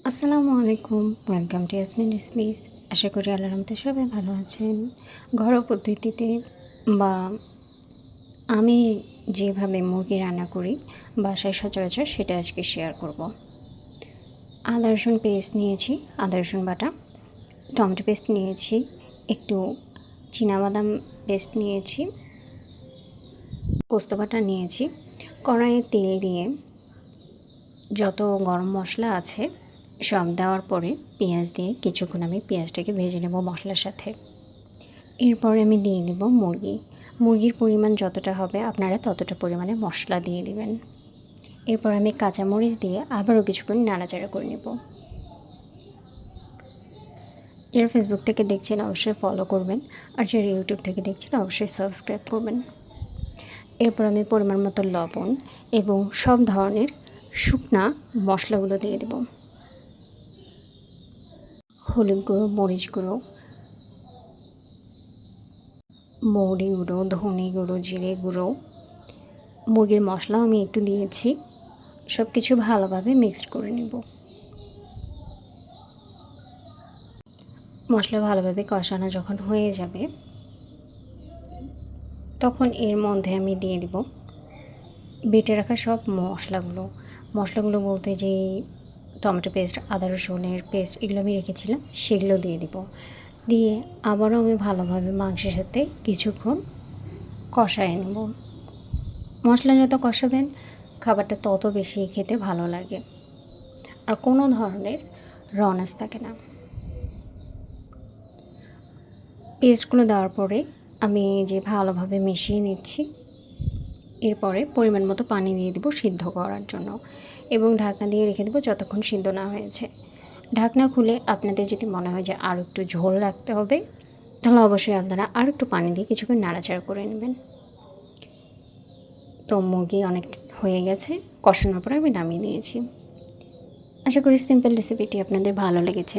আসসালামু আলাইকুম, welcome to Yasmin recipes. আশা করি আল্লাহর রহমতে সবাই ভালো আছেন। ঘরোয়া পদ্ধতিতে বা আমি যেভাবে মুরগি রান্না করি বাসায় সচরাচর সেটা আজকে শেয়ার করব। আদা রসুন পেস্ট নিয়েছি, আদা রসুন বাটা, টমেটো পেস্ট নিয়েছি, একটু চিনাবাদাম পেস্ট নিয়েছি, পোস্ত বাটা নিয়েছি। কড়াইয়ে তেল দিয়ে যত গরম মশলা আছে সব দেওয়ার পরে পেঁয়াজ দিয়ে কিছুক্ষণ আমি পেঁয়াজটাকে ভেজে নেব মশলার সাথে। এরপরে আমি দিয়ে দেব মুরগির পরিমাণ যতটা হবে আপনারা ততটা পরিমাণে মশলা দিয়ে দিবেন। এরপর আমি কাঁচামরিচ দিয়ে আবারও কিছুক্ষণ নাড়াচাড়া করে নেব। যারা ফেসবুক থেকে দেখছেন অবশ্যই ফলো করবেন, আর যারা ইউটিউব থেকে দেখছেন অবশ্যই সাবস্ক্রাইব করবেন। এরপর আমি পরিমাণ মতো লবণ এবং সব ধরনের শুকনা মশলাগুলো দিয়ে দেব। হলুদ গুঁড়ো, মরিচ গুঁড়ো, মৌরি গুঁড়ো, ধনে গুঁড়ো, জিরে গুঁড়ো, মুরগির মশলাও আমি একটু দিয়েছি। সব কিছু ভালোভাবে মিক্সড করে নেব। মশলা ভালোভাবে কষানো যখন হয়ে যাবে তখন এর মধ্যে আমি দিয়ে দেব বেটে রাখা সব মশলাগুলো বলতে যে টমেটো পেস্ট, আদা রসুনের পেস্ট এগুলো আমি রেখেছিলাম সেগুলো দিয়ে দেব। দিয়ে আবারও আমি ভালোভাবে মাংসের সাথে কিছুক্ষণ কষায় নেব। মশলা যত কষাবেন খাবারটা তত বেশি খেতে ভালো লাগে, আর কোনো ধরনের রনাস থাকে না। পেস্টগুলো দেওয়ার পরে আমি যে ভালোভাবে মিশিয়ে নিচ্ছি। এরপরে পরিমাণ মতো পানি দিয়ে দেবো সিদ্ধ করার জন্য, এবং ঢাকনা দিয়ে রেখে দেবো যতক্ষণ সিদ্ধ না হয়েছে। ঢাকনা খুলে আপনাদের যদি মনে হয় যে আরও একটু ঝোল রাখতে হবে তাহলে অবশ্যই আপনারা আরও একটু পানি দিয়ে কিছুক্ষণ নাড়াচাড়া করে নেবেন। তো মুরগি অনেক হয়ে গেছে, কষানোর পরে আমি নামিয়ে নিয়েছি। আশা করি সিম্পল রেসিপিটি আপনাদের ভালো লেগেছে।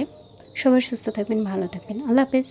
সবাই সুস্থ থাকবেন, ভালো থাকবেন। আল্লাহ হাফেজ।